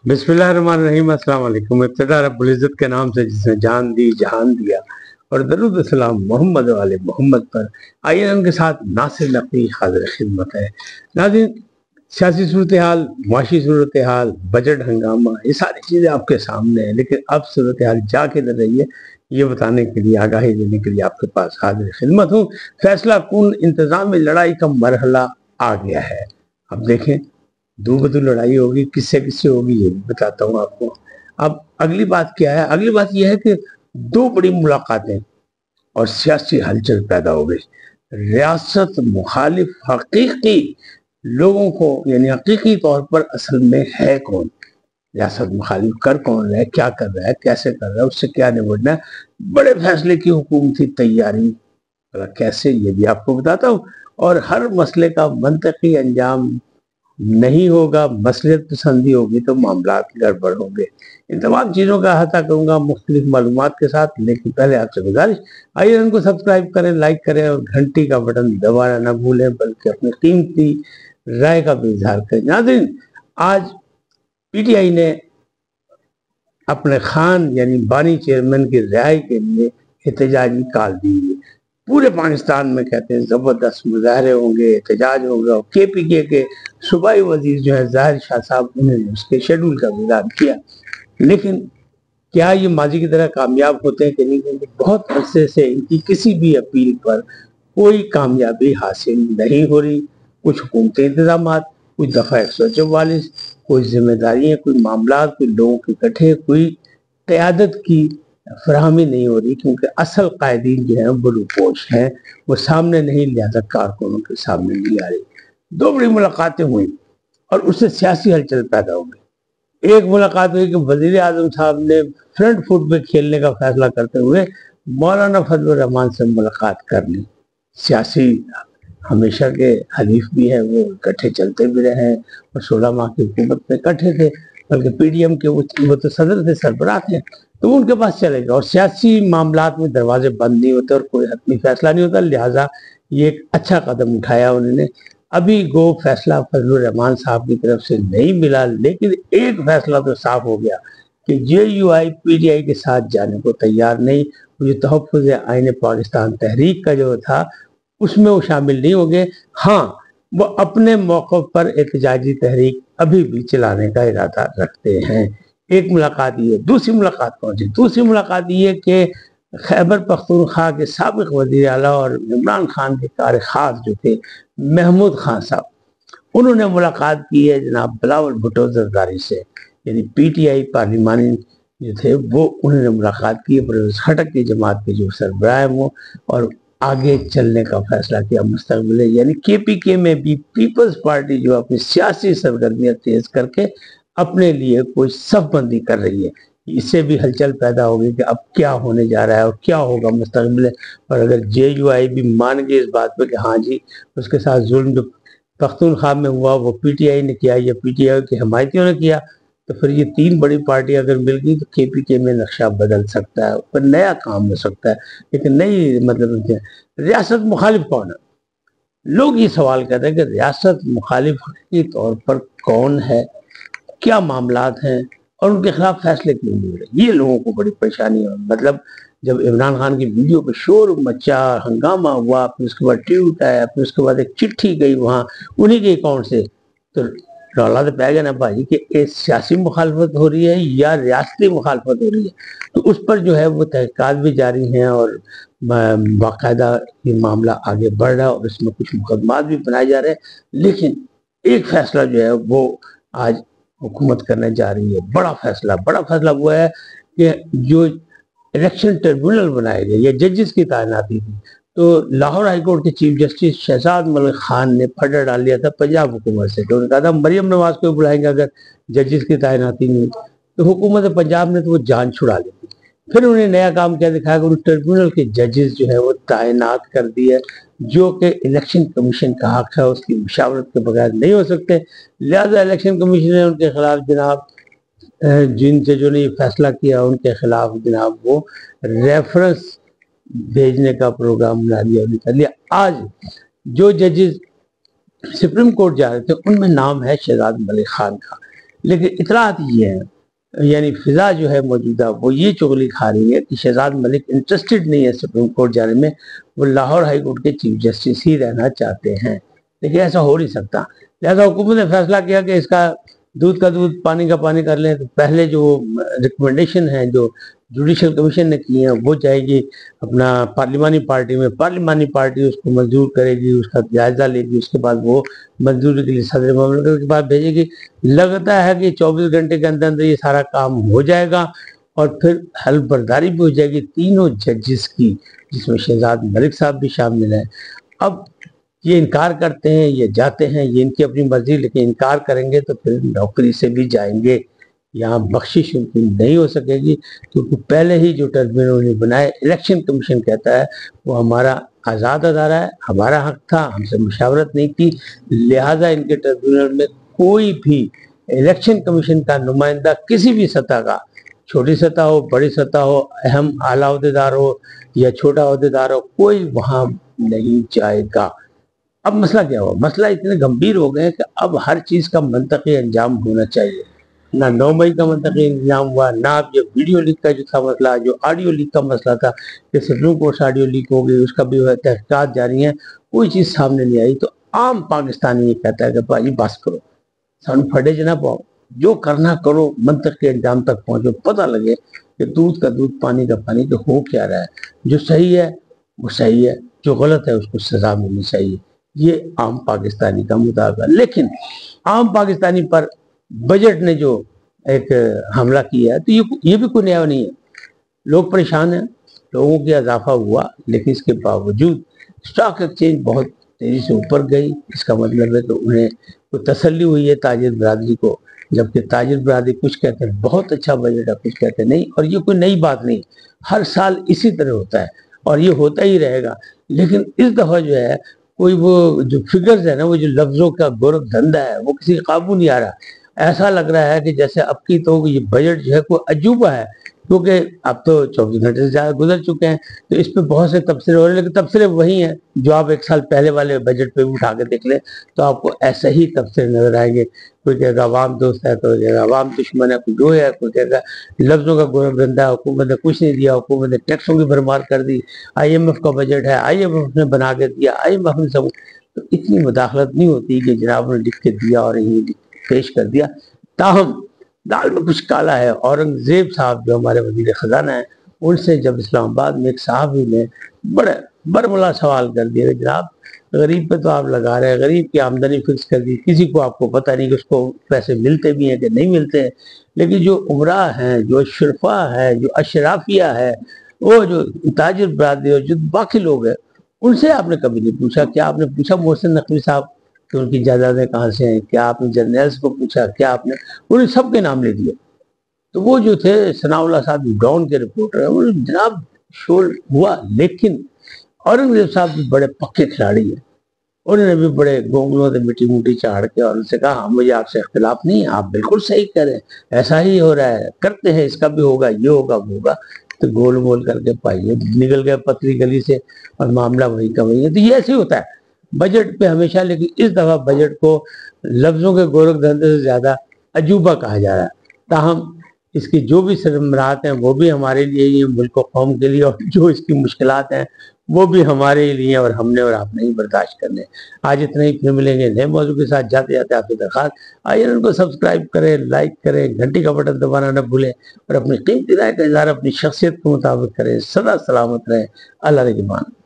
बिस्मिल्लाहिर्रहमानिर्रहीम। अस्सलाम वालेकुम। इब्तिदा रब्बुल इज़्ज़त के नाम से जिसने जान दी जहान दिया, और दरूद सलाम मोहम्मद वाले मोहम्मद पर। आइए उनके साथ नासिर नकवी हाज़िर खिदमत है। नाज़रीन, सियासी सूरत हाल, मुआशी सूरत हाल, बजट हंगामा, ये सारी चीज़ें आपके सामने हैं, लेकिन अब सूरत हाल जा किधर रही है ये बताने के लिए, आगाही देने के लिए आपके पास हाजिर खिदमत हूँ। फैसला कुन इंतज़ाम में लड़ाई का मरहला आ गया है। अब देखें, दो बदू लड़ाई होगी, किससे किससे होगी ये भी बताता हूँ आपको। अब अगली बात क्या है? अगली बात यह है कि दो बड़ी मुलाकातें और सियासी हलचल पैदा हो गई। रियासत मुखालिफ हकीकी लोगों को, यानी हकीकी तौर पर असल में है कौन, रियासत मुखालिफ कर कौन रहा है, क्या कर रहा है, कैसे कर रहा है, उससे क्या निपटना है, बड़े फैसले की हुकूमती तैयारी कैसे, ये भी आपको बताता हूँ। और हर मसले का मंतकी अंजाम नहीं होगा, मसलियत पसंदी होगी तो मामला गड़बड़ होंगे। इन तमाम चीज़ों का अहाता करूँगा मुख्तलिफ मालूमात के साथ, लेकिन पहले आपसे गुजारिश, आइए उनको सब्सक्राइब करें, लाइक करें और घंटी का बटन दबाना ना भूलें, बल्कि अपनी कीमती राय का भी इजहार करें। नाज़रीन, आज पीटीआई ने अपने खान यानी बानी चेयरमैन की रिहाई के लिए एहतजाजी कॉल दी है। पूरे पाकिस्तान में कहते हैं ज़बरदस्त मुजाहरे होंगे, एहतजाज होगा। और KPK के सूबाई वजीर जो है ज़ाहिर शाह साहब, उन्होंने उसके शेड्यूल का ऐलान किया, लेकिन क्या ये माजी की तरह कामयाब होते हैं कि नहीं? क्योंकि बहुत अरसे से इनकी किसी भी अपील पर कोई कामयाबी हासिल नहीं हो रही। कुछ हुकूमती इंतजाम, कुछ दफ़ा 144, कोई जिम्मेदारियाँ, कोई मामला, कोई लोगों के इकट्ठे, कोई क़यादत की फराहमी नहीं हो रही, क्योंकि असल कायदीन जो है वो रूपोश हैं, वो सामने नहीं, लिहाजा कारकुनों के सामने नहीं आ रही। दो बड़ी मुलाकातें हुई और उससे सियासी हलचल पैदा हो गई। एक मुलाकात हुई कि वज़ीर आज़म साहब ने फ्रंट फुट पे खेलने का फैसला करते हुए मौलाना फजल रहमान से मुलाकात कर ली। सियासी हमेशा के हलीफ भी हैं, वो इकट्ठे चलते भी रहे हैं और 16 माह की हुकूमत में इकट्ठे थे, बल्कि PDM के वो तो सदर थे, सरबराह थे, तो उनके पास चले गए। और सियासी मामलात में दरवाजे बंद नहीं होते और कोई हतमी फैसला नहीं होता, लिहाजा ये एक अच्छा कदम उठाया उन्होंने। अभी गो फैसला फजल रहमान साहब की तरफ से नहीं मिला, लेकिन एक फैसला तो साफ हो गया कि JUI PTI के साथ जाने को तैयार नहीं। जो तहफ़्फ़ुज़ आईन पाकिस्तान तहरीक का जो था, उसमें वो शामिल नहीं हो गए। हाँ, वो अपने मौक़िफ़ पर एहतजाजी तहरीक अभी भी चलाने का इरादा रखते हैं। एक मुलाकात ये। दूसरी मुलाकात कौन सी? दूसरी मुलाकात ये कि खैबर पख्तूनख्वा के साबिक़ वज़ीर आला और इमरान खान के कार ख़ास जो थे महमूद खान साहब, उन्होंने मुलाकात की है जनाब बिलावल भुट्टो ज़रदारी से, यानी PTI पार्लिमानी जो थे वो उन्होंने मुलाकात की है। परवेज़ खटक की जमात के जो सरबराह हैं वो, और आगे चलने का फैसला किया मुस्तक़बिल, यानी KPK में भी पीपल्स पार्टी जो अपनी सियासी सरगर्मियाँ तेज करके अपने लिए कोई सफ़बंदी कर रही है। इससे भी हलचल पैदा होगी कि अब क्या होने जा रहा है और क्या होगा मुस्तक़बिल। और अगर JUI भी मान गई इस बात पे कि हाँ जी, उसके साथ जुल्म जो पख्तूनख्वा में हुआ वो PTI ने किया या PTI के हमायतियों ने किया, तो फिर ये तीन बड़ी पार्टी अगर मिल गई तो KPK में नक्शा बदल सकता है, पर नया काम हो सकता है। लेकिन नई मतलब रियासत मुखालिफ कौन है? लोग ये सवाल करते हैं कि रियासत मुखालिफ के तौर पर कौन है, क्या मामलात हैं और उनके खिलाफ फैसले क्यों नहीं हो रहे। ये लोगों को बड़ी परेशानी है। मतलब जब इमरान खान की वीडियो पे शोर मचा, हंगामा हुआ, फिर उसके बाद ट्वीट आया, फिर उसके बाद एक चिट्ठी गई वहाँ उन्हीं के अकाउंट से, तो रौला तो पै गया ना भाई कि ये सियासी मुखालफत हो रही है या रियासती मुखालफत हो रही है। तो उस पर जो है वो तहकीकात भी जारी हैं और बाकायदा ये मामला आगे बढ़ रहा है और इसमें कुछ मुकदमात भी बनाए जा रहे हैं। लेकिन एक फैसला जो है वो आज हुकूमत करने जा रही है, बड़ा फैसला हुआ है कि जो इलेक्शन ट्रिब्यूनल बनाए गए या जजेस की तैनाती थी, तो लाहौर हाई कोर्ट के चीफ जस्टिस शहजाद मलिक खान ने फटा डाल दिया था पंजाब हुकूमत से। तो उन्होंने कहा था मरियम नवाज को बुलाएंगे अगर जजेस की तैनाती नहीं, तो हुकूमत पंजाब ने तो वो जान छुड़ा ली थी। फिर उन्होंने नया काम क्या दिखाया कि उन्होंने ट्रिब्यूनल के जजेस जो है वो तैनात कर दिए, जो कि इलेक्शन कमीशन का हक है, उसकी मुशावरत के बगैर नहीं हो सकते। लिहाजा इलेक्शन कमीशन ने उनके खिलाफ जनाब जिन जजों ने ये फैसला किया उनके खिलाफ जनाब वो रेफरेंस भेजने का प्रोग्राम बना लिया, कर लिया। आज जो जजेस सुप्रीम कोर्ट जा रहे थे उनमें नाम है शहजाद मलिक खान का। لیکن اطلاعات یہ ہے، یعنی فضا جو ہے موجودہ وہ یہ چغلی کھا رہی ہے کہ شہزاد ملک انٹرسٹڈ نہیں ہے سپریم کورٹ جانے میں، وہ لاہور ہائی کورٹ کے چیف جسٹس ہی رہنا چاہتے ہیں، لیکن ایسا ہو نہیں سکتا۔ لہذا حکومت نے فیصلہ کیا کہ اس کا دودھ کا دودھ پانی کا پانی کر لیں۔ تو پہلے جو ریکمنڈیشن ہے جو جوڈیشل کمیشن نے کی ہیں وہ جائے گی اپنا پارلیمانی پارٹی میں، پارلیمانی پارٹی اس کو منظور کرے گی، اس کا جائزہ لے گی، اس کے بعد وہ منظوری کے لیے صدر مملکت کے پاس بھیجے گی۔ لگتا ہے کہ 24 گھنٹے کے اندر اندر یہ سارا کام ہو جائے گا اور پھر حلف برداری بھی ہو جائے گی تینوں ججز کی، جس میں شہزاد ملک صاحب بھی شامل ہیں۔ اب یہ انکار کرتے ہیں، یہ جاتے ہیں، یہ ان کی اپنی مرضی، لیکن انکار کریں گے تو پھر نوکری سے بھی جائیں گے، یہاں بخشش ان کی نہیں ہو سکے گی، کیونکہ پہلے ہی جو ٹربیونل نے بنائے، الیکشن کمیشن کہتا ہے وہ ہمارا آزاد ادارہ ہے، ہمارا حق تھا، ہم سے مشاورت نہیں کی، لہٰذا ان کے ٹربیونل میں کوئی بھی الیکشن کمیشن کا نمائندہ کسی بھی سطح کا، چھوٹی سطح ہو، بڑی سطح ہو، اہم اعلیٰ عہدیدار ہو یا چھوٹا عہدیدار ہو، کوئی وہاں نہیں جائے گا۔ اب مسئلہ کیا ہوا؟ مسئلہ اتنے گمبھیر ہو گئے کہ اب ہر چیز کا منطقی انجام ہونا چاہیے۔ نہ 9 مئی کا منطقی انجام ہوا، نہ اب جو ویڈیو لیک کا جو تھا مسئلہ، جو آڈیو لیک کا مسئلہ تھا کہ سپریم کورٹ سے آڈیو لیک ہو گئی، اس کا بھی تحقیقات جاری ہیں، کوئی چیز سامنے نہیں آئی۔ تو عام پاکستانی یہ کہتا ہے کہ بھائی بس کرو، سانو پھڑے نہ پاؤ، جو کرنا کرو، منطق کے انجام تک پہنچو، پتہ لگے کہ دودھ کا دودھ پانی کا پانی، کہ ہو کیا رہا ہے، جو صحیح ہے وہ صحیح ہے، جو غلط ہے اس کو سزا ملنی چاہیے۔ یہ عام پاکستانی کا مطالبہ۔ لیکن عام پاکستانی پر بجٹ نے جو ایک حملہ کیا ہے تو یہ بھی کوئی نیا نہیں ہے۔ لوگ پریشان ہیں، لوگوں کی اضافہ ہوا، لیکن اس کے باوجود اسٹاک ایکسچینج بہت تیزی سے اوپر گئی۔ اس کا مطلب ہے کہ انہیں کوئی تسلی ہوئی ہے تاجر برادری کو، جبکہ تاجر برادری کچھ کہتے ہیں بہت اچھا بجٹ ہے، کچھ کہتے ہیں نہیں، اور یہ کوئی نئی بات نہیں، ہر سال اسی طرح ہوتا ہے اور یہ ہوتا ہی رہے گا۔ لیکن اس دفعہ جو ہے کوئی وہ جو فگرز ہے نا، وہ جو لفظوں کا گورکھ دھندا ہے، وہ کسی قابو نہیں آ رہا۔ ایسا لگ رہا ہے کہ جیسے اب کی تو یہ بجٹ جو ہے کوئی عجوبہ ہے، کیونکہ اب تو 24 گھنٹے سے زیادہ گزر چکے ہیں، تو اس پہ بہت سے تبصرے ہو رہے ہیں، لیکن تبصرے وہی ہیں جو آپ 1 سال پہلے والے بجٹ پہ بھی اٹھا کے دیکھ لیں تو آپ کو ایسے ہی تبصرے نظر آئیں گے۔ کوئی کہے گا عوام دوست ہے، کوئی کہے گا عوام دشمن ہے، کوئی جو ہے، کوئی کہے گا لفظوں کا گورکھ دھندا ہے، حکومت نے کچھ نہیں دیا، حکومت نے ٹیکسوں کی بھرمار کر دی، IMF کا بجٹ ہے، IMF نے بنا کے دیا، IMF نے سب، تو اتنی مداخلت نہیں ہوتی کہ جناب نے لکھ کے دیا اور یہ پیش کر دیا۔ تاہم دال میں کچھ کالا ہے۔ اورنگزیب صاحب جو ہمارے وزیر خزانہ ہیں، ان سے جب اسلام آباد میں ایک صحافی نے بڑے برملا سوال کر دیا کہ جناب غریب پہ تو آپ لگا رہے ہیں، غریب کی آمدنی فکس کر دی، کسی کو آپ کو پتہ نہیں کہ اس کو پیسے ملتے بھی ہیں کہ نہیں ملتے ہیں، لیکن جو عمراء ہیں، جو شرفا ہے، جو اشرافیہ ہے، وہ جو تاجر برادری اور جو باقی لوگ ہیں، ان سے آپ نے کبھی نہیں پوچھا؟ کیا آپ نے پوچھا محسن نقوی صاحب کہ ان کی جائیدادیں کہاں سے ہیں؟ کیا آپ نے جرنیلز کو پوچھا؟ کیا آپ نے انہیں سب کے نام لے دیے؟ تو وہ جو تھے ثناء اللہ صاحب ڈاؤن کے رپورٹر ہیں، وہ جناب شور ہوا، لیکن اورنگزیب صاحب بھی بڑے پکے کھلاڑی ہیں، انہوں نے بھی بڑے گونگلوں سے مٹی موٹی چاڑ کے اور ان سے کہا ہاں مجھے آپ سے اختلاف نہیں ہے، آپ بالکل صحیح کہہ رہے ہیں، ایسا ہی ہو رہا ہے، کرتے ہیں، اس کا بھی ہوگا، یہ ہوگا، وہ ہوگا، تو گول مول کر کے پائیے نکل گئے پتلی گلی سے اور معاملہ وہی کا وہی ہے۔ تو یہ ایسے ہی ہوتا ہے بجٹ پہ ہمیشہ، لیکن اس دفعہ بجٹ کو لفظوں کے گورکھ دھندے سے زیادہ عجوبہ کہا جا رہا ہے۔ تاہم اس کی جو بھی سرمراحات ہیں وہ بھی ہمارے لیے ہی ہیں، ملک و قوم کے لیے، اور جو اس کی مشکلات ہیں وہ بھی ہمارے لیے، اور ہم نے اور آپ نے ہی برداشت کرنے۔ آج اتنا ہی، پھر ملیں گے نئے موضوع کے ساتھ۔ جاتے جاتے آپ کی درخواست، آئیے ان کو سبسکرائب کریں، لائک کریں، گھنٹی کا بٹن دبانا نہ بھولیں، اور اپنی قیمتی رائے کا اظہار اپنی شخصیت کے مطابق کریں۔ سدا سلامت رہیں، اللہ نگہبان۔